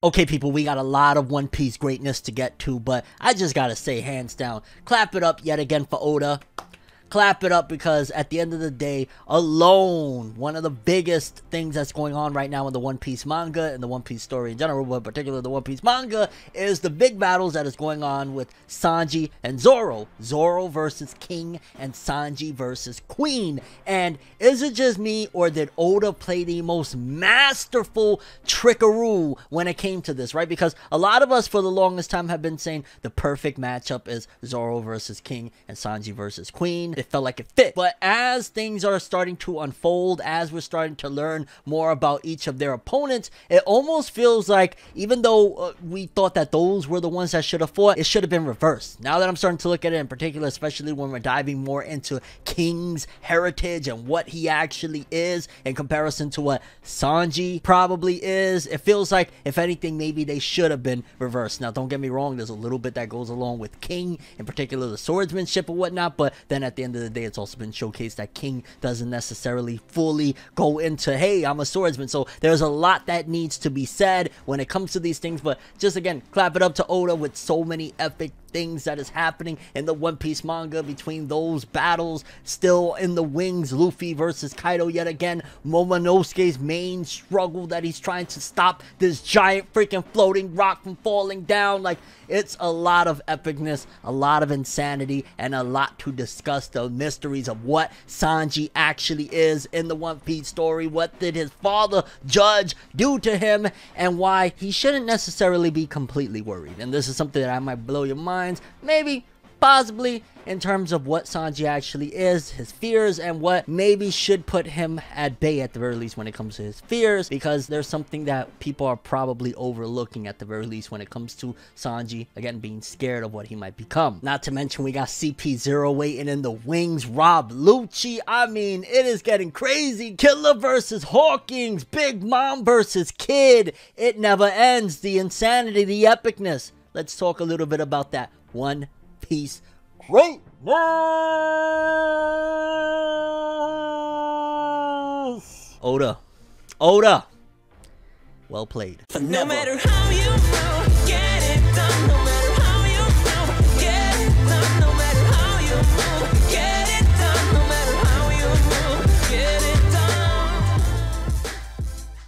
Okay, people, we got a lot of One Piece greatness to get to, but I just gotta say, hands down, clap it up yet again for Oda. Clap it up, because at the end of the day, alone, one of the biggest things that's going on right now in the One Piece manga and the One Piece story in general, but particularly the One Piece manga, is the big battles that is going on with Sanji and Zoro. Zoro versus King and Sanji versus Queen. And is it just me, or did Oda play the most masterful trickaroo when it came to this, right? Because a lot of us for the longest time have been saying the perfect matchup is Zoro versus King and Sanji versus Queen. It felt like it fit. But as things are starting to unfold, as we're starting to learn more about each of their opponents, it almost feels like, even though we thought that those were the ones that should have fought, it should have been reversed. Now that I'm starting to look at it in particular, especially when we're diving more into King's heritage and what he actually is in comparison to what Sanji probably is, it feels like, if anything, maybe they should have been reversed. Now, don't get me wrong, there's a little bit that goes along with King, in particular the swordsmanship or whatnot, but then at the end of the day, it's also been showcased that King doesn't necessarily fully go into, hey, I'm a swordsman. So there's a lot that needs to be said when it comes to these things. But just again, clap it up to Oda with so many epic things that is happening in the One Piece manga between those battles still in the wings. Luffy versus Kaido yet again. Momonosuke's main struggle that he's trying to stop this giant freaking floating rock from falling down. Like, it's a lot of epicness, a lot of insanity, and a lot to discuss. The mysteries of what Sanji actually is in the One Piece story. What did his father, Judge, do to him, and why he shouldn't necessarily be completely worried. And this is something that I might blow your minds, maybe, possibly, in terms of what Sanji actually is, his fears, and what maybe should put him at bay at the very least when it comes to his fears, because there's something that people are probably overlooking at the very least when it comes to Sanji, again, being scared of what he might become. Not to mention, we got CP0 waiting in the wings, Rob Lucci. I mean, it is getting crazy. Killer versus Hawkins, Big Mom versus Kid. It never ends. The insanity, the epicness. Let's talk a little bit about that One Piece greatness. Oda, well played. No matter how you move, get it done. No matter how you move, get it done. No matter how you move, get it done. No matter how you move, get it done.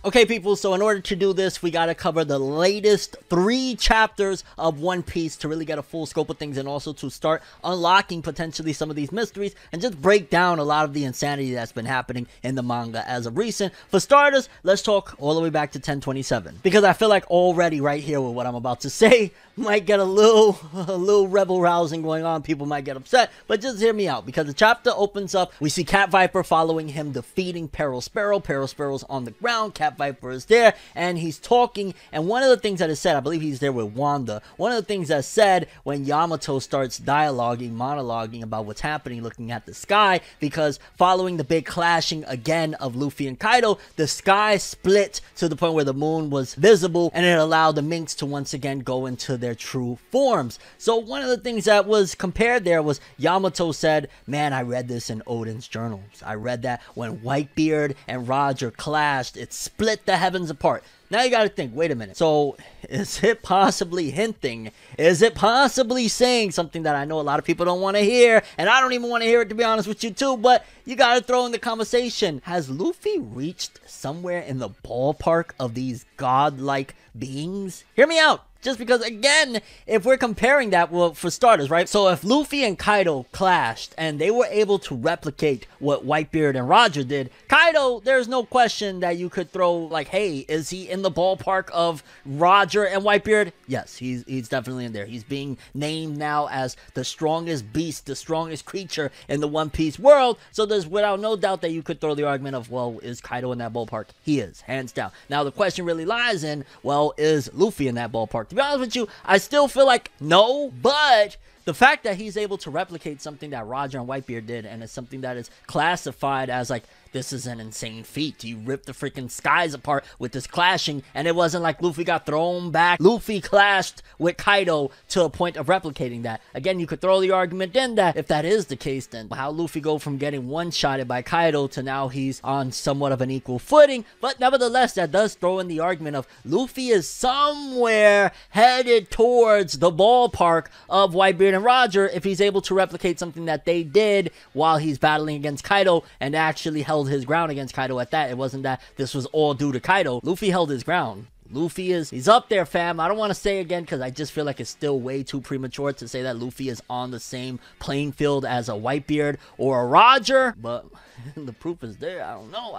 Okay, people, so in order to do this, we got to cover the latest 3 chapters of One Piece to really get a full scope of things, and also to start unlocking potentially some of these mysteries and just break down a lot of the insanity that's been happening in the manga as of recent. For starters, let's talk all the way back to 1027, because I feel like already right here with what I'm about to say might get a little rebel rousing going on. People might get upset, but just hear me out, because the chapter opens up, we see Cat Viper following him, defeating Peril Sparrow. Peril Sparrow's on the ground, Cat Viper is there, and he's talking, and one of the things that is said, I believe he's there with Wanda, one of the things that's said when Yamato starts monologuing about what's happening, looking at the sky, because following the big clashing again of Luffy and Kaido, the sky split to the point where the moon was visible, and it allowed the Minks to once again go into their true forms. So one of the things that was compared there was, Yamato said, man, I read this in Oden's journals. I read that when Whitebeard and Roger clashed, it split the heavens apart. Now you gotta think, wait a minute. So, is it possibly hinting? Is it possibly saying something that I know a lot of people don't want to hear? And I don't even want to hear it, to be honest with you too, but you gotta throw in the conversation. Has Luffy reached somewhere in the ballpark of these godlike beings? Hear me out. Just because, again, if we're comparing that, well, for starters, right? So if Luffy and Kaido clashed and they were able to replicate what Whitebeard and Roger did, Kaido, there's no question that you could throw, like, hey, is he in the ballpark of Roger and Whitebeard? Yes, he's definitely in there. He's being named now as the strongest beast, the strongest creature in the One Piece world. So there's without no doubt that you could throw the argument of, well, is Kaido in that ballpark? He is, hands down. Now the question really lies in, well, is Luffy in that ballpark? To be honest with you, I still feel like no, but the fact that he's able to replicate something that Roger and Whitebeard did, and it's something that is classified as like this is an insane feat. You rip the freaking skies apart with this clashing, and it wasn't like Luffy got thrown back. Luffy clashed with Kaido to a point of replicating that. Again, you could throw the argument in that if that is the case, then how Luffy go from getting one-shotted by Kaido to now he's on somewhat of an equal footing. But nevertheless, that does throw in the argument of Luffy is somewhere headed towards the ballpark of Whitebeard and Roger if he's able to replicate something that they did while he's battling against Kaido, and actually held his ground against Kaido at that. It wasn't that this was all due to Kaido. Luffy held his ground. Luffy he's up there, fam. I don't want to say again because I just feel like it's still way too premature to say that Luffy is on the same playing field as a Whitebeard or a Roger, but the proof is there. I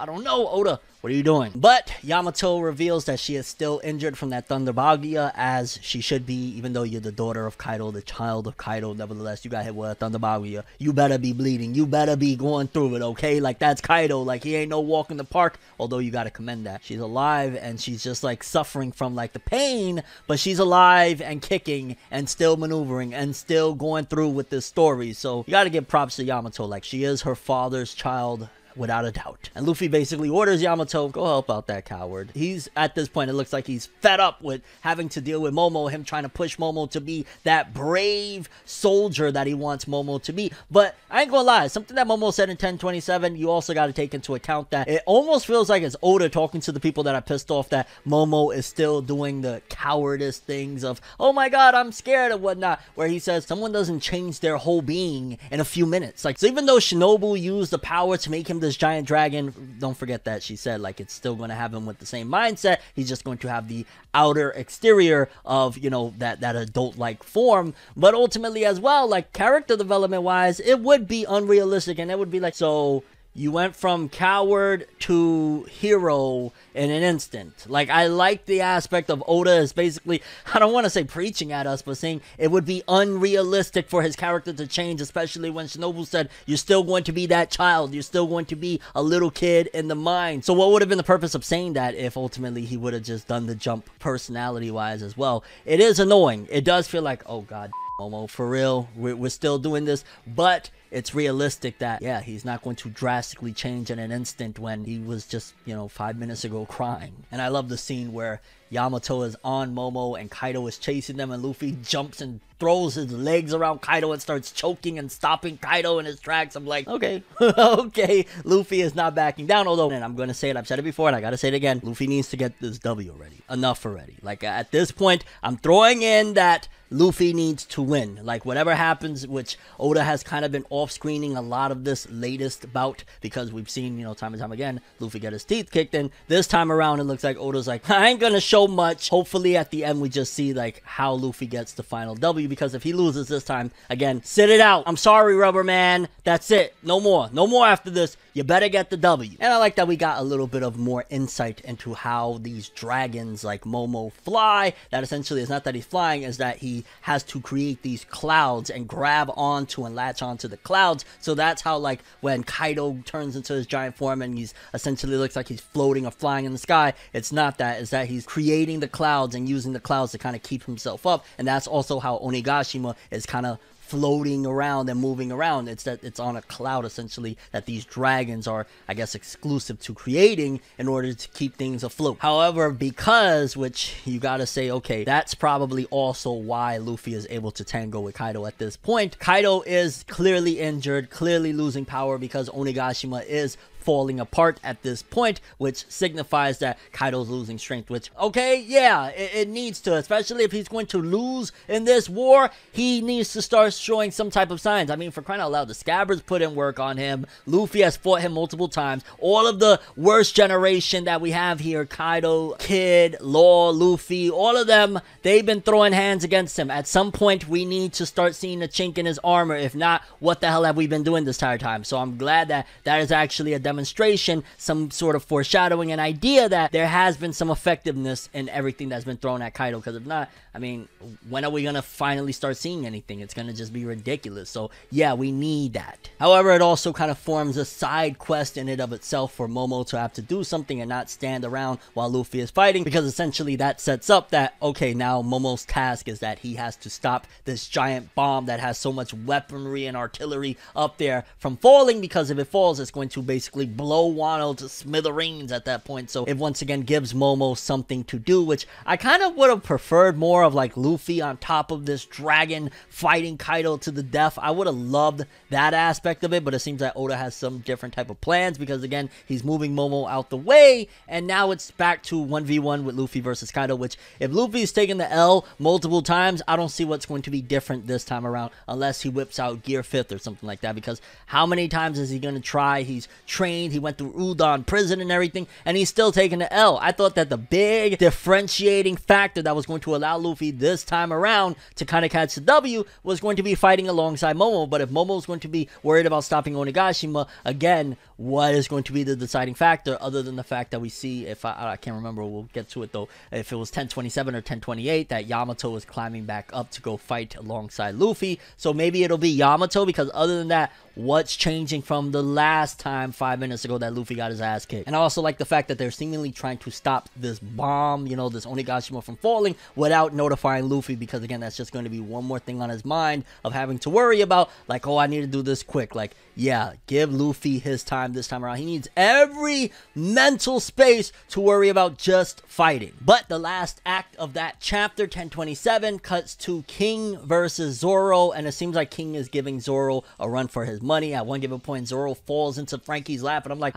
don't know, Oda. What are you doing? But Yamato reveals that she is still injured from that Thunder Baguia, as she should be, even though you're the daughter of Kaido, the child of Kaido. Nevertheless, you got hit with a Thunder Baguia. You better be bleeding. You better be going through it, okay? Like, that's Kaido. Like, he ain't no walk in the park, although you gotta commend that. She's alive, and she's just, like, suffering from, like, the pain, but she's alive and kicking and still maneuvering and still going through with this story. So, you gotta give props to Yamato. Like, she is her father's child, without a doubt. And Luffy basically orders Yamato, go help out that coward. He's, at this point, it looks like he's fed up with having to deal with Momo, him trying to push Momo to be that brave soldier that he wants Momo to be. But I ain't gonna lie, something that Momo said in 1027, you also got to take into account that it almost feels like it's Oda talking to the people that are pissed off that Momo is still doing the cowardice things of, oh my god, I'm scared and whatnot, where he says someone doesn't change their whole being in a few minutes. Like, so even though Shinobu used the power to make him this giant dragon, don't forget that she said, like, it's still going to have him with the same mindset. He's just going to have the outer exterior of, you know, that adult-like form. But ultimately as well, like, character development wise, it would be unrealistic, and it would be like, so you went from coward to hero in an instant. Like, I like the aspect of Oda is basically, I don't want to say preaching at us, but saying it would be unrealistic for his character to change, especially when Shinobu said, you're still going to be that child. You're still going to be a little kid in the mind. So what would have been the purpose of saying that if ultimately he would have just done the jump personality-wise as well? It is annoying. It does feel like, oh god, Momo, for real, we're still doing this, but it's realistic that, yeah, he's not going to drastically change in an instant when he was just, you know, 5 minutes ago crying. And I love the scene where Yamato is on Momo and Kaido is chasing them, and Luffy jumps and throws his legs around Kaido and starts choking and stopping Kaido in his tracks. I'm like, okay, okay, Luffy is not backing down. Although, and I'm going to say it, I've said it before and I got to say it again, Luffy needs to get this W already. Enough already. Like, at this point, I'm throwing in that Luffy needs to win. Like, whatever happens, which Oda has kind of been off-screening a lot of this latest bout, because we've seen, you know, time and time again, Luffy get his teeth kicked in. This time around, it looks like Oda's like, I ain't gonna show much. Hopefully, at the end, we just see, like, how Luffy gets the final W, because if he loses this time, again, sit it out. I'm sorry, Rubber Man. That's it. No more. No more after this. You better get the W. And I like that we got a little bit of more insight into how these dragons like Momo fly. That essentially is not that he's flying, is that he has to create these clouds and grab onto and latch onto the clouds. So that's how, like, when Kaido turns into his giant form and he's essentially looks like he's floating or flying in the sky, it's not that. It's that he's creating the clouds and using the clouds to kind of keep himself up. And that's also how Onigashima is kind of floating around and moving around. It's that it's on a cloud essentially that these dragons are, I guess, exclusive to creating in order to keep things afloat. However, because, which you gotta say, okay, that's probably also why Luffy is able to tango with Kaido at this point. Kaido is clearly injured, clearly losing power, because Onigashima is falling apart at this point, which signifies that Kaido's losing strength, which, okay, yeah, it needs to, especially if he's going to lose in this war. He needs to start showing some type of signs. I mean, for crying out loud, the Scabbards put in work on him. Luffy has fought him multiple times. All of the worst generation that we have here, Kaido, Kid, Law, Luffy, all of them, they've been throwing hands against him. At some point, we need to start seeing a chink in his armor. If not, what the hell have we been doing this entire time? So I'm glad that that is actually a demonstration, some sort of foreshadowing, an idea that there has been some effectiveness in everything that's been thrown at Kaido, because if not, I mean, when are we gonna finally start seeing anything? It's gonna just be ridiculous. So yeah, we need that. However, it also kind of forms a side quest in and of itself for Momo to have to do something and not stand around while Luffy is fighting, because essentially that sets up that, okay, now Momo's task is that he has to stop this giant bomb that has so much weaponry and artillery up there from falling, because if it falls, it's going to basically basically blow Wano to smithereens at that point. So it once again gives Momo something to do, which I kind of would have preferred more of, like Luffy on top of this dragon fighting Kaido to the death. I would have loved that aspect of it, but it seems that Oda has some different type of plans because again, he's moving Momo out the way, and now it's back to 1v1 with Luffy versus Kaido, which if Luffy's taken the L multiple times, I don't see what's going to be different this time around unless he whips out Gear 5th or something like that, because how many times is he going to try? He's trained, he went through Udon prison and everything, and he's still taking the L. I thought that the big differentiating factor that was going to allow Luffy this time around to kind of catch the W was going to be fighting alongside Momo, but if Momo's going to be worried about stopping Onigashima, again, what is going to be the deciding factor other than the fact that we see, if I can't remember, we'll get to it though, if it was 1027 or 1028, that Yamato is climbing back up to go fight alongside Luffy. So maybe it'll be Yamato, because other than that, what's changing from the last time 5 minutes ago that Luffy got his ass kicked? And I also like the fact that they're seemingly trying to stop this bomb, you know, this Onigashima from falling without notifying Luffy, because again, that's just going to be one more thing on his mind of having to worry about, like, oh, I need to do this quick. Like, yeah, give Luffy his time this time around. He needs every mental space to worry about just fighting. But the last act of that chapter, 1027, cuts to King versus Zoro, and it seems like King is giving Zoro a run for his money. At one given point, Zoro falls into Frankie's lap, and I'm like,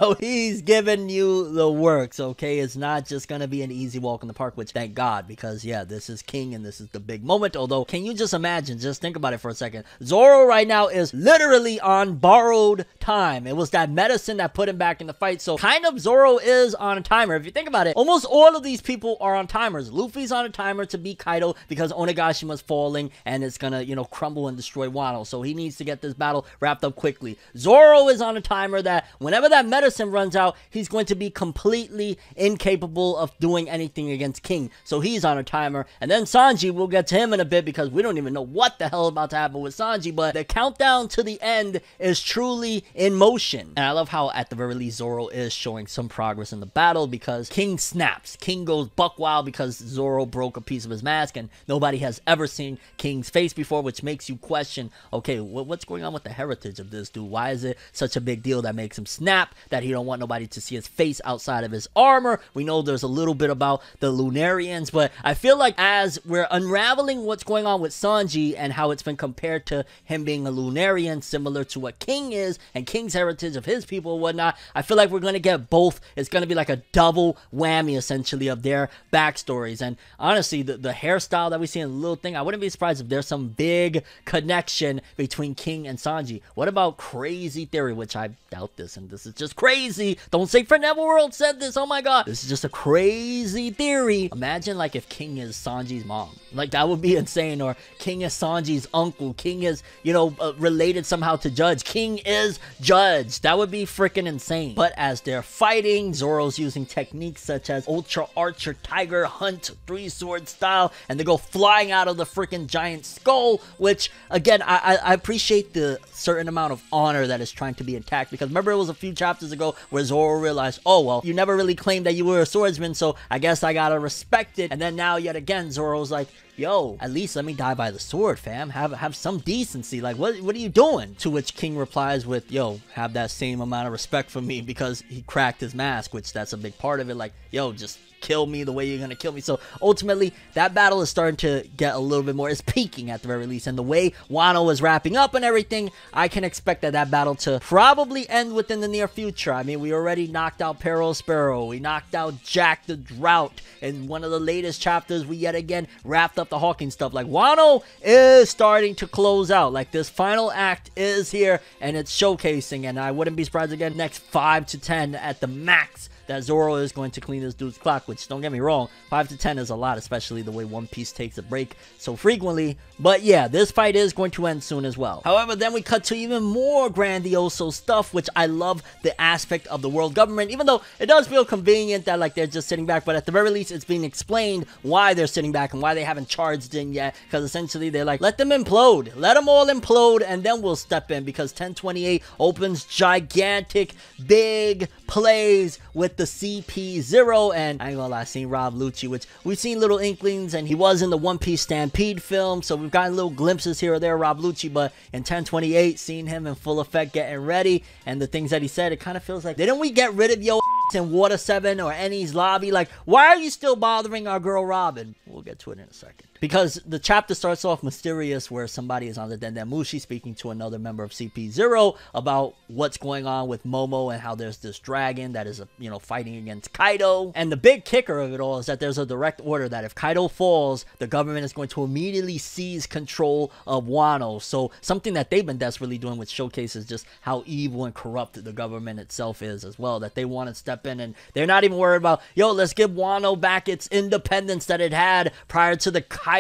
yo, he's giving you the works, okay? It's not just gonna be an easy walk in the park, which thank God, because yeah, this is King and this is the big moment. Although, can you just imagine, just think about it for a second, Zoro right now is literally on borrowed time. It was that medicine that put him back in the fight, so kind of Zoro is on a timer. If you think about it, almost all of these people are on timers. Luffy's on a timer to beat Kaido because Onegashima's falling and it's gonna, you know, crumble and destroy Wano, so he needs to get this battle wrapped up quickly. Zoro is on a timer that whenever that medicine runs out, he's going to be completely incapable of doing anything against King, so he's on a timer. And then Sanji, we'll get to him in a bit because we don't even know what the hell is about to happen with Sanji, but the countdown to the end is truly in motion. And I love how at the very least Zoro is showing some progress in the battle, because King snaps. King goes buck wild because Zoro broke a piece of his mask, and nobody has ever seen King's face before, which makes you question, okay, what's going on with the heritage of this dude? Why is it such a big deal that makes him snap, that he don't want nobody to see his face outside of his armor? We know there's a little bit about the Lunarians, but I feel like as we're unraveling what's going on with Sanji and how it's been compared to him being a Lunarian, similar to what King is and King's heritage of his people and whatnot, I feel like we're going to get both. It's going to be like a double whammy essentially of their backstories. And honestly, the hairstyle that we see in the little thing, I wouldn't be surprised if there's some big connection between King and Sanji. What about Crazy Theory, which I doubt this, and this is just crazy. Don't say Fred World said this. Oh my god. This is just a crazy theory. Imagine like if King is Sanji's mom. Like that would be insane. Or King is Sanji's uncle. King is, you know, related somehow to Judge. King is Judge. That would be freaking insane. But as they're fighting, Zoro's using techniques such as Ultra Archer Tiger Hunt 3-sword style, and they go flying out of the freaking giant skull, which again, I appreciate the certain amount of honor that is trying to be attacked, because remember it was a few chapters ago where Zoro realized, oh well, you never really claimed that you were a swordsman, so I guess I gotta respect it. And then now yet again Zoro's like, yo, at least let me die by the sword, fam. Have some decency. Like, what are you doing? To which King replies with, yo, have that same amount of respect for me, because he cracked his mask, which that's a big part of it. Like, yo, just kill me the way you're gonna kill me. So ultimately, that battle is starting to get a little bit more, it's peaking at the very least. And the way Wano is wrapping up and everything, I can expect that battle to probably end within the near future. I mean, we already knocked out Peril Sparrow. We knocked out Jack the Drought. In one of the latest chapters, we yet again wrapped up the Hawking stuff. Like, Wano is starting to close out. Like, this final act is here, and it's showcasing. And I wouldn't be surprised again, next 5 to 10 at the max, that Zoro is going to clean this dude's clock, which, don't get me wrong, 5 to 10 is a lot, especially the way One Piece takes a break so frequently. But yeah, this fight is going to end soon as well. However, then we cut to even more grandioso stuff, which I love the aspect of the world government, even though it does feel convenient that like they're just sitting back, but at the very least, it's being explained why they're sitting back and why they haven't charged in yet, because essentially they're like, let them implode, let them all implode, and then we'll step in, because 1028 opens gigantic, big plays with with the CP0, and I ain't gonna lie, seeing Rob Lucci, which we've seen little inklings, and he was in the One Piece Stampede film, so we've gotten little glimpses here or there of Rob Lucci, but in 1028, seeing him in full effect getting ready, and the things that he said, it kind of feels like, didn't we get rid of yo in Water 7 or Enies Lobby? Like, why are you still bothering our girl Robin? We'll get to it in a second. Because the chapter starts off mysterious, where somebody is on the Dendemushi speaking to another member of CP0 about what's going on with Momo and how there's this dragon that is, you know, fighting against Kaido. And the big kicker of it all is that there's a direct order that if Kaido falls, the government is going to immediately seize control of Wano. So something that they've been desperately doing, which showcases just how evil and corrupt the government itself is as well, that they want to step in, and they're not even worried about, yo, let's give Wano back its independence that it had prior to the Kaido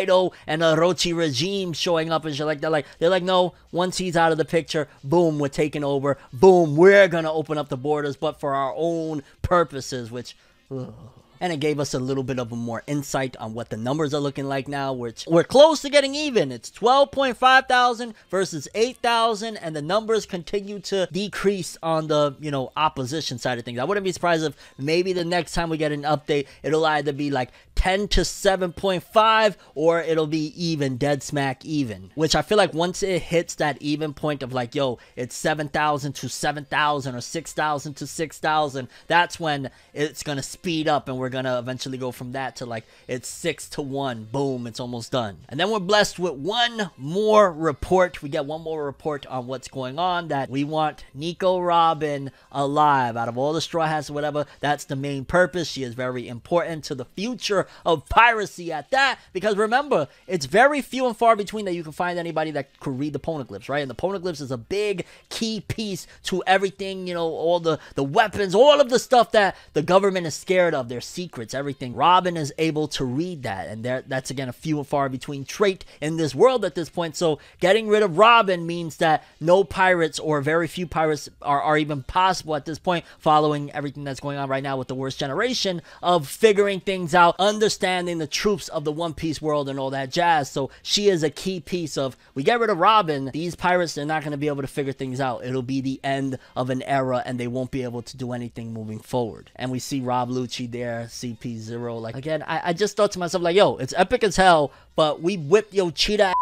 and Orochi regime showing up and shit like that. They're like, no, once he's out of the picture, boom, we're taking over. Boom, we're gonna open up the borders, but for our own purposes, which... Ugh. And it gave us a little bit of a more insight on what the numbers are looking like now, which we're close to getting even. It's 12.5 thousand versus 8,000, and the numbers continue to decrease on the, you know, opposition side of things. I wouldn't be surprised if maybe the next time we get an update, it'll either be like 10 to 7.5, or it'll be even, dead smack even. Which I feel like once it hits that even point of like, yo, it's 7,000 to 7,000 or 6,000 to 6,000, that's when it's gonna speed up, and we're gonna eventually go from that to like, it's 6 to 1, boom, it's almost done. And then we're blessed with one more report. We get one more report on what's going on, that we want Nico Robin alive. Out of all the Straw Hats or whatever, that's the main purpose. She is very important to the future of piracy at that, because remember, it's very few and far between that you can find anybody that could read the poneglyphs, right? And the poneglyphs is a big key piece to everything, you know, all the weapons, all of the stuff that the government is scared of, their secrets, everything. Robin is able to read that, and that's again a few and far between trait in this world at this point. So getting rid of Robin means that no pirates, or very few pirates, are even possible at this point, following everything that's going on right now with the worst generation of figuring things out, understanding the truths of the One Piece world and all that jazz. So she is a key piece of, we get rid of Robin, these pirates, they're not going to be able to figure things out. It'll be the end of an era, and they won't be able to do anything moving forward. And we see Rob Lucci there, CP0. Like, again, I just thought to myself, like, yo, it's epic as hell, but we whipped yo Cheetah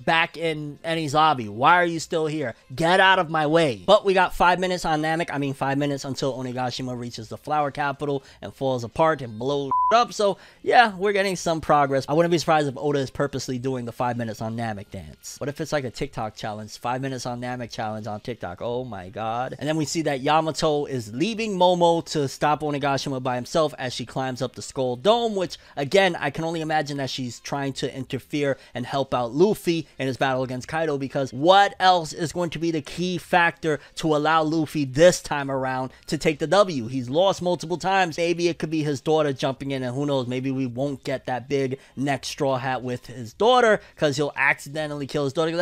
back in Enies Lobby. Why are you still here? Get out of my way. But we got 5 minutes on Namek. I mean, 5 minutes until Onigashima reaches the flower capital and falls apart and blows up. So yeah, we're getting some progress. I wouldn't be surprised if Oda is purposely doing the 5 minutes on Namek dance. What if it's like a TikTok challenge? 5 minutes on Namek challenge on TikTok. Oh my god. And then we see that Yamato is leaving Momo to stop Onigashima by himself as she climbs up the Skull Dome, which again, I can only imagine that she's trying to interfere and help out Luffy in his battle against Kaido, because what else is going to be the key factor to allow Luffy this time around to take the W? He's lost multiple times. Maybe it could be his daughter jumping in, and who knows, maybe we won't get that big next Straw Hat with his daughter, because he'll accidentally kill his daughter.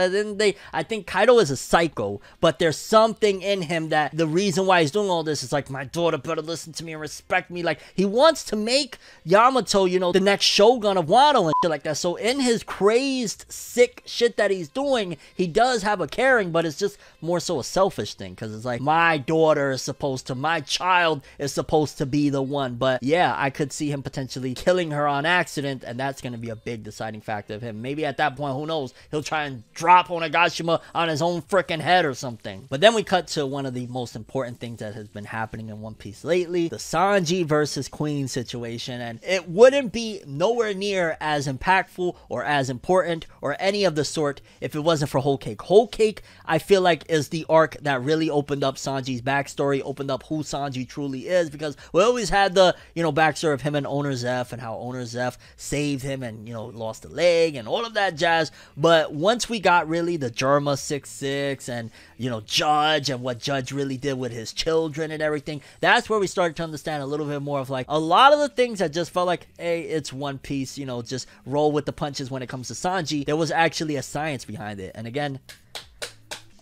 I think Kaido is a psycho, but there's something in him that the reason why he's doing all this is like, my daughter better listen to me and respect me. Like, he wants to make Yamato, you know, the next Shogun of Wano and shit like that. So in his crazed, sick shit that he's doing, he does have a caring, but it's just more so a selfish thing, because it's like, my daughter is supposed to, my child is supposed to be the one. But yeah, I could see him potentially killing her on accident, and that's going to be a big deciding factor of him. Maybe at that point, who knows, he'll try and drop Onigashima on his own freaking head or something. But then we cut to one of the most important things that has been happening in One Piece lately, the Sanji versus Queen situation. And it wouldn't be nowhere near as impactful or as important or any of the sort if it wasn't for Whole Cake. Whole Cake, I feel like, is the arc that really opened up Sanji's backstory, opened up who Sanji truly is, because we always had the, you know, backstory of him and Owner Zeph, and how Owner Zeph saved him and, you know, lost a leg and all of that jazz. But once we got really the Germa 6-6 and, you know, Judge, and what Judge really did with his children and everything, that's where we started to understand a little bit more of like a lot of the things that just felt like, hey, it's One Piece, you know, just roll with the punches when it comes to Sanji. There was actually a science behind it. And again,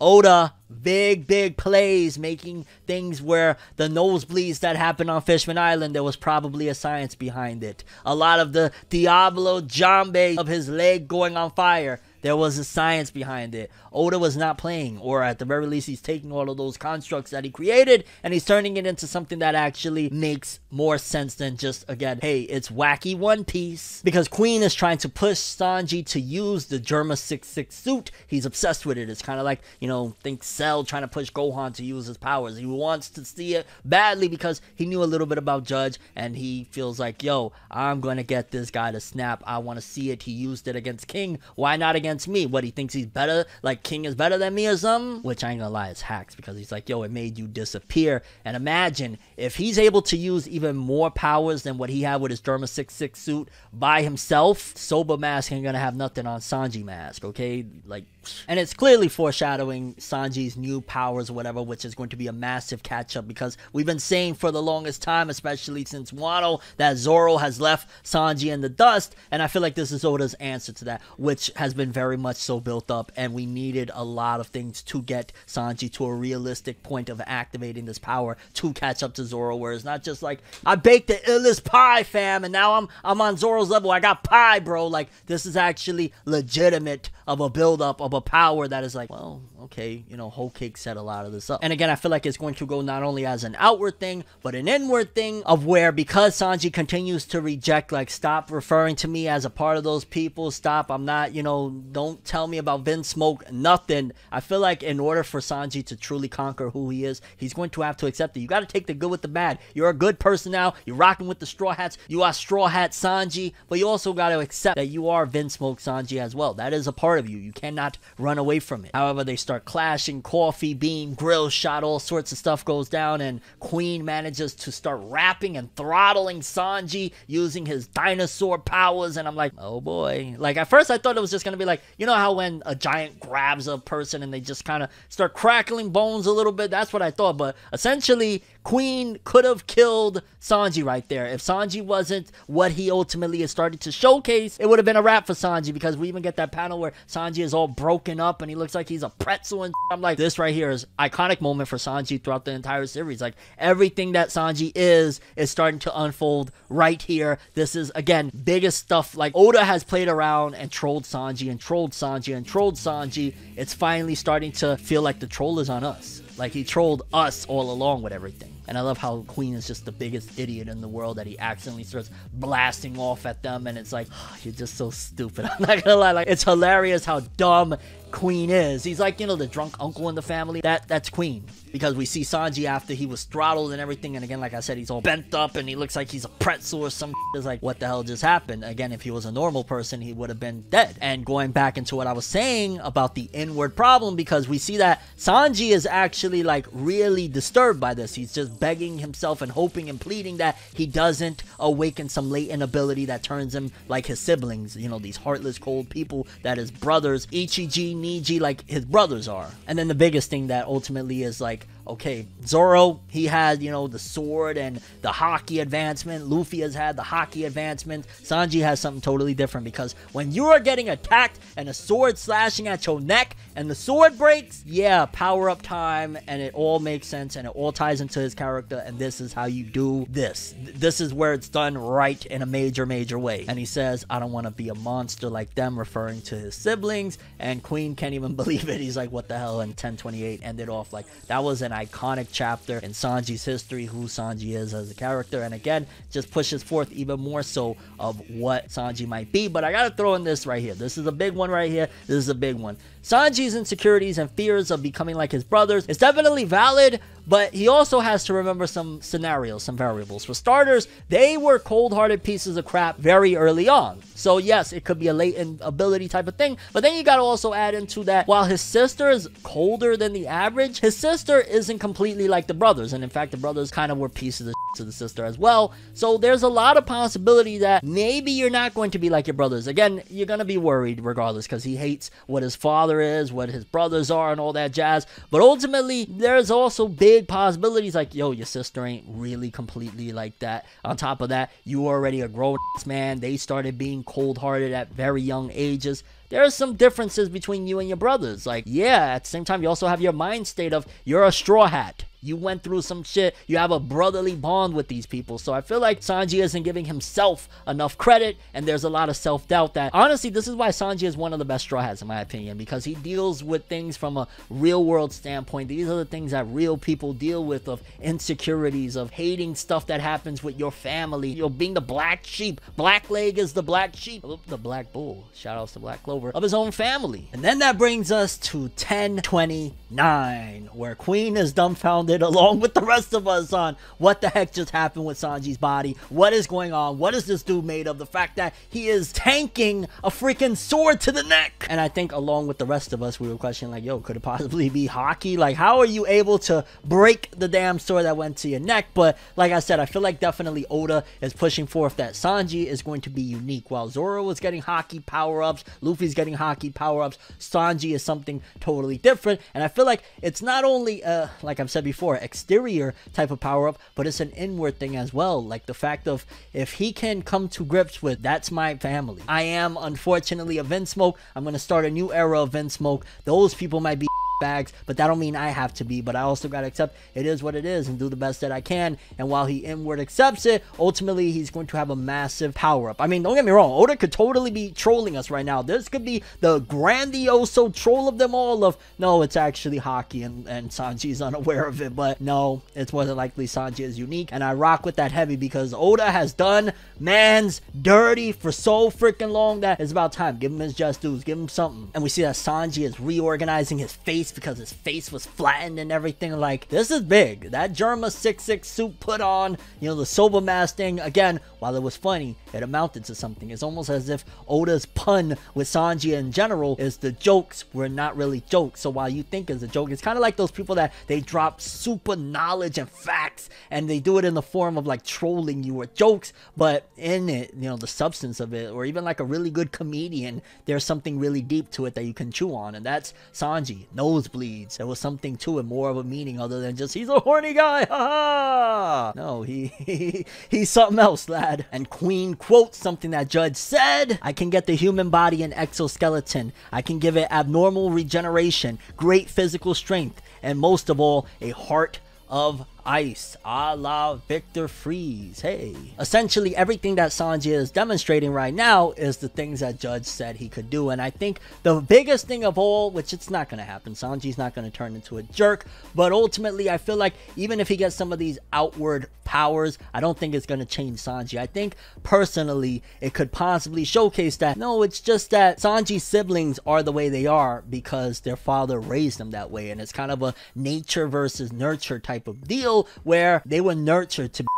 Oda, big plays, making things where the nosebleeds that happened on Fishman Island, there was probably a science behind it. A lot of the Diablo Jambe of his leg going on fire, There was a science behind it. Oda was not playing, or at the very least, he's taking all of those constructs that he created and he's turning it into something that actually makes more sense than just, again, hey, it's wacky One Piece. Because Queen is trying to push Sanji to use the Germa 66 suit. He's obsessed with it. It's kind of like, you know, think Cell trying to push Gohan to use his powers. He wants to see it badly because he knew a little bit about Judge and he feels like, yo, I'm going to get this guy to snap. I want to see it. He used it against King. Why not against me? What, he thinks he's better? Like King is better than me or something? Which I ain't gonna lie, it's hacks because he's like, yo, it made you disappear. And imagine if he's able to use even more powers than what he had with his Germa 66 suit by himself, Soba Mask ain't gonna have nothing on Sanji Mask, okay? Like, and it's clearly foreshadowing Sanji's new powers or whatever, which is going to be a massive catch-up because we've been saying for the longest time, especially since Wano, that Zoro has left Sanji in the dust, and I feel like this is Oda's answer to that, which has been very much so built up, and we needed a lot of things to get Sanji to a realistic point of activating this power to catch up to Zoro, where it's not just like, I baked the illest pie, fam, and now I'm on Zoro's level, I got pie, bro. Like, this is actually legitimate of a build-up of a power that is like, well, okay, you know, Whole Cake set a lot of this up. And again, I feel like it's going to go not only as an outward thing, but an inward thing of where, because Sanji continues to reject, like, stop referring to me as a part of those people, stop, I'm not, you know, don't tell me about Vinsmoke, nothing. I feel like in order for Sanji to truly conquer who he is, he's going to have to accept it. You got to take the good with the bad. You're a good person now, you're rocking with the Straw Hats, you are Straw Hat Sanji, but you also got to accept that you are Vinsmoke Sanji as well. That is a part of you. You cannot run away from it. However, they start clashing, coffee bean, grill shot, all sorts of stuff goes down, and Queen manages to start rapping and throttling Sanji using his dinosaur powers, and I'm like, oh boy. Like, at first I thought it was just gonna be like, you know how when a giant grabs a person and they just kind of start crackling bones a little bit? That's what I thought, but essentially Queen could have killed Sanji right there. If Sanji wasn't what he ultimately is starting to showcase, it would have been a wrap for Sanji, because we even get that panel where Sanji is all broken up and he looks like he's a pretzel and I'm like, this right here is iconic moment for Sanji throughout the entire series. Like, everything that Sanji is starting to unfold right here. This is, again, biggest stuff. Like, Oda has played around and trolled Sanji and trolled Sanji and trolled Sanji. It's finally starting to feel like the troll is on us. Like, he trolled us all along with everything. And I love how Queen is just the biggest idiot in the world, that he accidentally starts blasting off at them, and it's like, oh, you're just so stupid. I'm not gonna lie, like, it's hilarious how dumb Queen is. He's like, you know, the drunk uncle in the family. That's Queen. Because we see Sanji after he was throttled and everything, and again, like I said, he's all bent up and he looks like he's a pretzel or some shit. It's like, what the hell just happened? Again, if he was a normal person, he would have been dead. And going back into what I was saying about the inward problem, because we see that Sanji is actually, like, really disturbed by this. He's just begging himself and hoping and pleading that he doesn't awaken some latent ability that turns him like his siblings, you know, these heartless, cold people that his brothers, Ichiji, Niji, like his brothers are. And then the biggest thing that ultimately is like, okay, Zoro, he had, you know, the sword and the hockey advancement. Luffy has had the hockey advancement. Sanji has something totally different, because when you are getting attacked and a sword slashing at your neck and the sword breaks, yeah, power up time, and it all makes sense and it all ties into his character, and this is how you do this. This is where it's done right in a major, major way. And he says, I don't want to be a monster like them, referring to his siblings, and Queen can't even believe it. He's like, what the hell? And 1028 ended off like, that was an iconic chapter in Sanji's history, who Sanji is as a character, and again, just pushes forth even more so of what Sanji might be. But I gotta throw in this right here. This is a big one right here. This is a big one. Sanji's insecurities and fears of becoming like his brothers is definitely valid, but he also has to remember some scenarios, some variables. For starters, they were cold-hearted pieces of crap very early on. So yes, it could be a latent ability type of thing, but then you gotta also add into that, while his sister is colder than the average, his sister isn't completely like the brothers, and in fact, the brothers kind of were pieces of to the sister as well. So there's a lot of possibility that maybe you're not going to be like your brothers. Again, you're gonna be worried regardless, because he hates what his father is, what his brothers are, and all that jazz. But ultimately, there's also big possibilities like, yo, your sister ain't really completely like that. On top of that, you already a grown-ass man. They started being cold-hearted at very young ages. There are some differences between you and your brothers. Like, yeah, at the same time, you also have your mind state of, you're a straw hat. You went through some shit. You have a brotherly bond with these people. So I feel like Sanji isn't giving himself enough credit, and there's a lot of self-doubt that, honestly, this is why Sanji is one of the best Straw Hats, in my opinion, because he deals with things from a real-world standpoint. These are the things that real people deal with, of insecurities, of hating stuff that happens with your family, you know, being the black sheep. Blackleg is the black sheep, the black bull, shout outs to Black Clover, of his own family. And then that brings us to 1029, where Queen is dumbfounded along with the rest of us on what the heck just happened with Sanji's body. What is going on? What is this dude made of? The fact that he is tanking a freaking sword to the neck. And I think along with the rest of us, we were questioning like, yo, could it possibly be Haki? Like, how are you able to break the damn sword that went to your neck? But like I said, I feel like definitely Oda is pushing forth that Sanji is going to be unique. While Zoro is getting Haki power-ups, Luffy's getting Haki power-ups, Sanji is something totally different. And I feel like it's not only, like I've said before, exterior type of power-up, but it's an inward thing as well. Like the fact of, if he can come to grips with, that's my family. I am unfortunately a Vinsmoke. I'm going to start a new era of Vinsmoke. Those people might be bags, but that don't mean I have to be. But I also gotta accept it is what it is and do the best that I can. And while he inward accepts it, ultimately he's going to have a massive power up. I mean, don't get me wrong, Oda could totally be trolling us right now. This could be the grandioso troll of them all of, no, it's actually Haki and Sanji's unaware of it. But no, it's more than likely Sanji is unique, and I rock with that heavy because Oda has done man's dirty for so freaking long that it's about time. Give him his just dues, give him something. And we see that Sanji is reorganizing his face because his face was flattened and everything. Like, this is big. That Germa 66 suit put on, you know, the Soba Mask thing, again, while it was funny, it amounted to something. It's almost as if Oda's pun with Sanji in general is the jokes were not really jokes. So while you think it's a joke, it's kind of like those people that they drop super knowledge and facts and they do it in the form of like trolling you or jokes, but in it, you know, the substance of it, or even like a really good comedian, there's something really deep to it that you can chew on. And that's Sanji. Nosebleeds. There was something to it, more of a meaning other than just he's a horny guy. Ha ha. No, he's something else, lad. And Queen quotes something that Judge said: I can get the human body an exoskeleton. I can give it abnormal regeneration, great physical strength, and most of all, a heart of ice, a la Victor Freeze. Hey, essentially everything that Sanji is demonstrating right now is the things that Judge said he could do. And I think the biggest thing of all, which it's not going to happen, Sanji's not going to turn into a jerk, but ultimately I feel like even if he gets some of these outward powers, I don't think it's going to change Sanji. I think personally it could possibly showcase that no, it's just that Sanji's siblings are the way they are because their father raised them that way, and it's kind of a nature versus nurture type of deal where they were nurtured to be.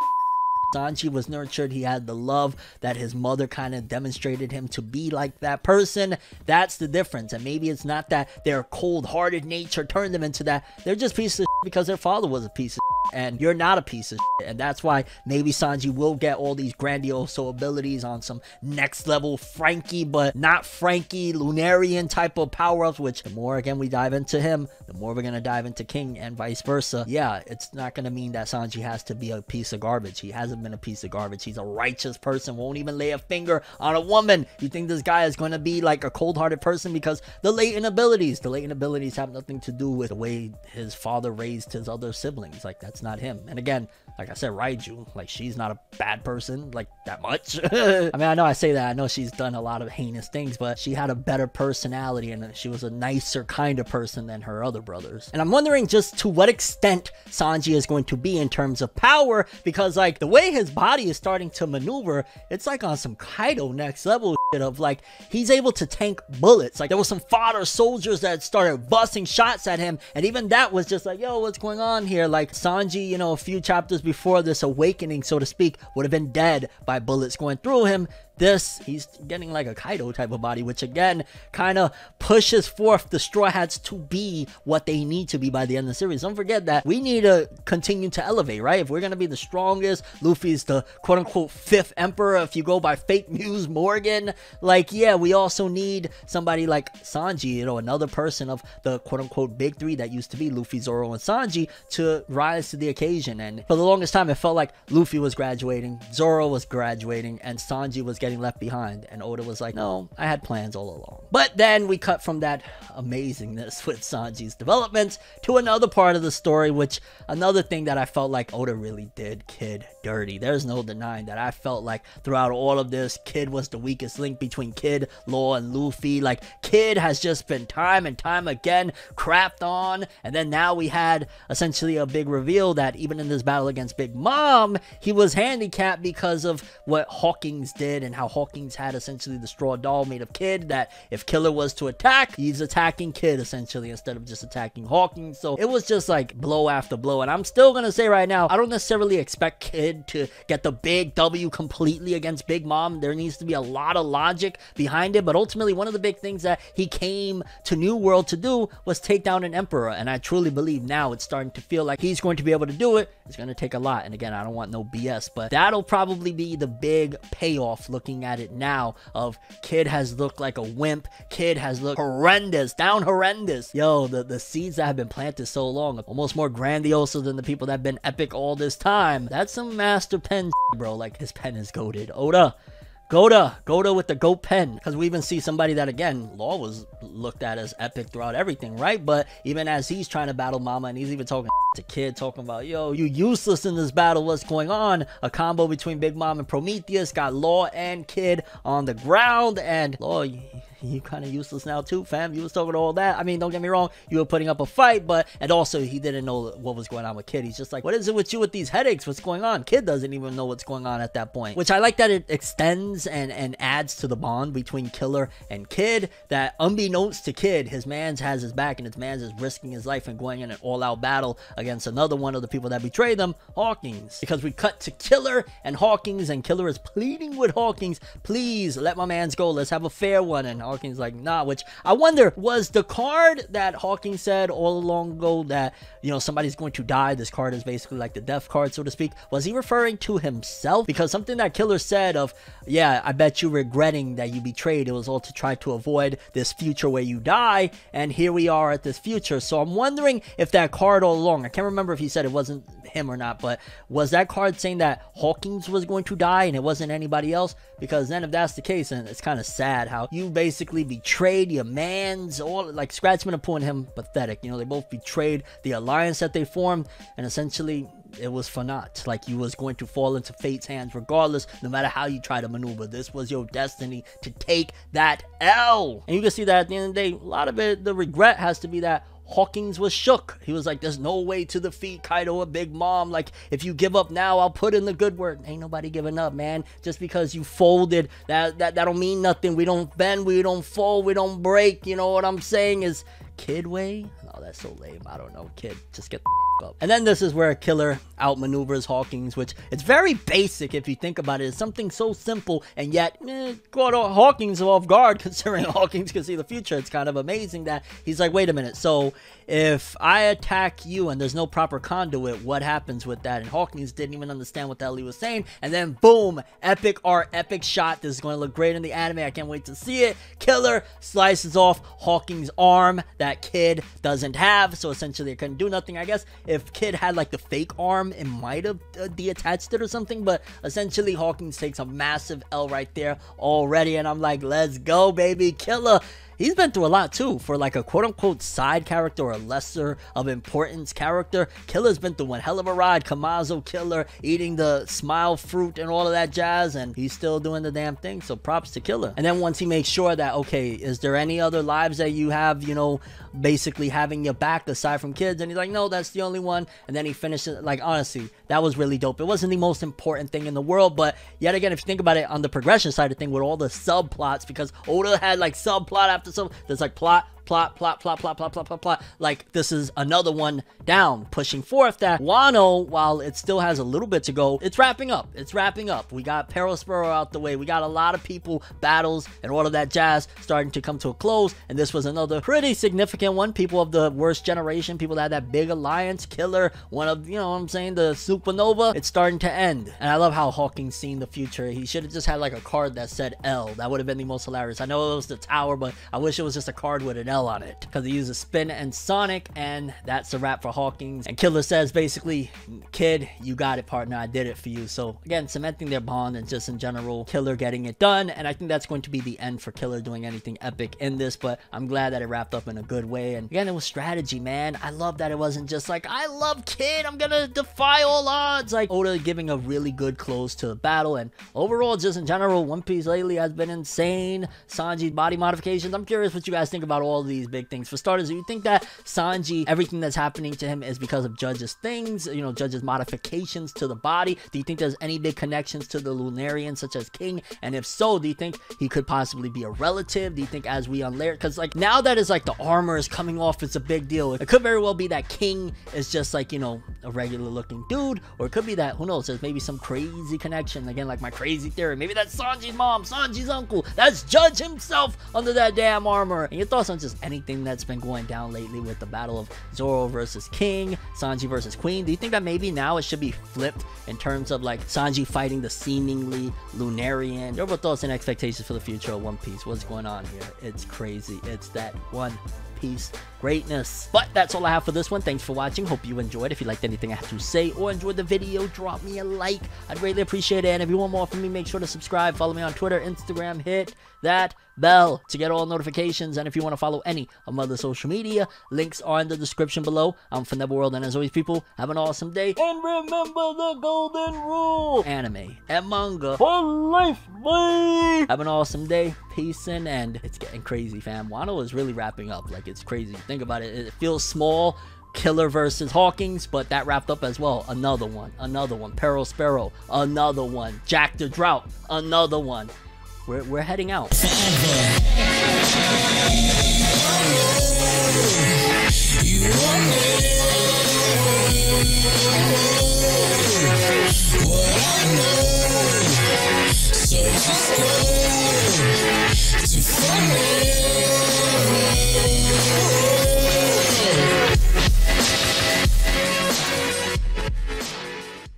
Sanji was nurtured. He had the love that his mother kind of demonstrated him to be like that person. That's the difference. And maybe it's not that their cold-hearted nature turned them into that. They're just pieces of shit because their father was a piece of shit, and you're not a piece of shit. And that's why maybe Sanji will get all these grandiose abilities on some next level Frankie, but not Frankie Lunarian type of power-ups, which the more again we dive into him, the more we're going to dive into King and vice versa. Yeah, it's not going to mean that Sanji has to be a piece of garbage. He hasn't been a piece of garbage. He's a righteous person, won't even lay a finger on a woman. You think this guy is going to be like a cold-hearted person because the latent abilities have nothing to do with the way his father raised his other siblings. Like, that's not him. And again, like I said, Raiju, like, she's not a bad person, like, that much. I mean, I know I say that, I know she's done a lot of heinous things, but she had a better personality and she was a nicer kind of person than her other brothers. And I'm wondering just to what extent Sanji is going to be in terms of power, because like the way his body is starting to maneuver, it's like on some Kaido next level shit of like he's able to tank bullets. Like there was some fodder soldiers that started busting shots at him, and even that was just like, yo, what's going on here? Like Sanji, you know, a few chapters before this awakening, so to speak, would have been dead by bullets going through him. He's getting like a Kaido type of body, which again kind of pushes forth the Straw Hats to be what they need to be by the end of the series. Don't forget that we need to continue to elevate, right? If we're going to be the strongest, Luffy's the quote-unquote 5th emperor, if you go by fake news Morgan, like, yeah, we also need somebody like Sanji, you know, another person of the quote-unquote big three that used to be Luffy, Zoro, and Sanji to rise to the occasion. And for the longest time, it felt like Luffy was graduating, Zoro was graduating, and Sanji was getting getting left behind. And Oda was like, no, I had plans all along. But then we cut from that amazingness with Sanji's developments to another part of the story, which another thing that I felt like Oda really did Kid dirty. There's no denying that. I felt like throughout all of this, Kid was the weakest link between Kid, Law, and Luffy. Like, Kid has just been time and time again crapped on, and then now we had essentially a big reveal that even in this battle against Big Mom, he was handicapped because of what Hawkins did, and how Hawkins had essentially the straw doll made of Kid, that if Killer was to attack, he's attacking Kid essentially instead of just attacking Hawkins. So it was just like blow after blow, and I'm still gonna say right now, I don't necessarily expect Kid to get the big W completely against Big Mom. There needs to be a lot of logic behind it, but ultimately one of the big things that he came to New World to do was take down an Emperor, and I truly believe now it's starting to feel like he's going to be able to do it. It's going to take a lot, and again, I don't want no BS, but that'll probably be the big payoff looking at it now of Kid has looked like a wimp. Kid has looked horrendous, down horrendous. Yo, the seeds that have been planted so long, almost more grandiose than the people that have been epic all this time. That's some master pen, bro. Like, his pen is goated. Oda with the goat pen, because we even see somebody that, again, Law was looked at as epic throughout everything, right? But even as he's trying to battle Mama, and he's even talking to Kid, talking about, yo, you useless in this battle, what's going on? A combo between Big Mom and Prometheus got Law and Kid on the ground, and Law, you kind of useless now too, fam. You was talking all that. I mean, don't get me wrong, you were putting up a fight, but, and also he didn't know what was going on with Kid. He's just like, what is it with you with these headaches? What's going on? Kid doesn't even know what's going on at that point, which I like that it extends and adds to the bond between Killer and Kid, that unbeknownst to Kid, his mans has his back, and his mans is risking his life and going in an all-out battle against another one of the people that betrayed them, Hawkins. Because we cut to Killer and Hawkins, and Killer is pleading with Hawkins, please let my mans go, let's have a fair one, and Hawkins like, nah, which I wonder, was the card that Hawkins said all along ago that, you know, somebody's going to die, this card is basically like the death card, so to speak, was he referring to himself? Because something that Killer said of, yeah, I bet you regretting that you betrayed, it was all to try to avoid this future where you die, and here we are at this future. So I'm wondering if that card all along, I can't remember if he said it wasn't him or not, but was that card saying that Hawkins was going to die and it wasn't anybody else? Because then if that's the case, then it's kind of sad how you basically betrayed your mans, all like Scratchman and Pooh and him, pathetic, you know, they both betrayed the alliance that they formed, and essentially it was for naught. Like, you was going to fall into fate's hands regardless, no matter how you try to maneuver. This was your destiny to take that L. And you can see that at the end of the day, a lot of it, the regret has to be that Hawkins was shook. He was like, there's no way to defeat Kaido or Big Mom. Like, if you give up now, I'll put in the good word. Ain't nobody giving up, man. Just because you folded, that don't mean nothing. We don't bend, we don't fold, we don't break. You know what I'm saying? Is Kid way? Oh, that's so lame. I don't know. Kid, just get the up. And then this is where Killer outmaneuvers Hawkins, which it's very basic if you think about it. It's something so simple, and yet caught Hawkins off guard, considering Hawkins can see the future. It's kind of amazing that he's like, wait a minute, so if I attack you and there's no proper conduit, what happens with that? And Hawkins didn't even understand what the hell he was saying, and then boom, epic art, epic shot. This is going to look great in the anime. I can't wait to see it. Killer slices off Hawkins' arm that Kid doesn't have, so essentially it couldn't do nothing. I guess if Kid had like the fake arm, it might have detached it or something, but essentially Hawkins takes a massive L right there already, and I'm like, let's go, baby. Killer, he's been through a lot too. For like a quote-unquote side character or a lesser of importance character, Killer's been through one hell of a ride. Kamazo Killer, eating the smile fruit and all of that jazz, and he's still doing the damn thing, so props to Killer. And then once he makes sure that, okay, is there any other lives that you have, you know, basically having your back aside from Kids, and he's like, no, that's the only one. And then he finishes, like, honestly, that was really dope. It wasn't the most important thing in the world, but yet again, if you think about it on the progression side of thing with all the subplots, because Oda had like subplot after sub, there's like plot, like this is another one down, pushing forth that Wano, while it still has a little bit to go, it's wrapping up. We got Perospero out the way. We got a lot of people, battles, and all of that jazz starting to come to a close, and this was another pretty significant one. People of the worst generation, people that had that big alliance, Killer, one of, you know what I'm saying, the supernova, it's starting to end. And I love how Hawkins seen the future. He should have just had like a card that said L. That would have been the most hilarious. I know it was the tower, but I wish it was just a card with an L sell on it because he uses Spin and Sonic, and that's a wrap for Hawkins. And Killer says basically, kid, you got it, partner, I did it for you. So again, cementing their bond and just in general, Killer getting it done. And I think that's going to be the end for Killer doing anything epic in this, but I'm glad that it wrapped up in a good way. And again, it was strategy, man. I love that it wasn't just like, I love Kid, I'm gonna defy all odds. Like Oda giving a really good close to the battle. And overall, just in general, One Piece lately has been insane. Sanji's body modifications, I'm curious what you guys think about all these big things. For starters, do you think that Sanji, everything that's happening to him is because of Judge's things, you know, Judge's modifications to the body? Do you think there's any big connections to the Lunarians such as King? And if so, do you think he could possibly be a relative? Do you think as we unlayer, because like now that it's like the armor is coming off, it's a big deal. It could very well be that King is just like, you know, a regular looking dude, or it could be that, who knows, there's maybe some crazy connection. Again, like my crazy theory, maybe that's Sanji's mom, Sanji's uncle, that's Judge himself under that damn armor. And your thoughts on just anything that's been going down lately with the battle of Zoro versus King, Sanji versus Queen? Do you think that maybe now it should be flipped in terms of like Sanji fighting the seemingly Lunarian? Your thoughts and expectations for the future of One Piece? What's going on here? It's crazy. It's that One Piece greatness. But that's all I have for this one. Thanks for watching. Hope you enjoyed. If you liked anything I had to say or enjoyed the video, drop me a like. I'd greatly appreciate it. And if you want more from me, make sure to subscribe. Follow me on Twitter, Instagram. Hit that bell to get all notifications. And if you want to follow any of my other social media, links are in the description below. I'm from Neverworld, and as always, people, have an awesome day. And remember the golden rule: anime and manga for life, boy. Have an awesome day. Peace in, and it's getting crazy, fam. Wano is really wrapping up. Like, it's crazy. Think about it. It feels small. Killer versus Hawkins, but that wrapped up as well. Another one. Peril Sparrow, another one. Jack the Drought, another one. We're heading out.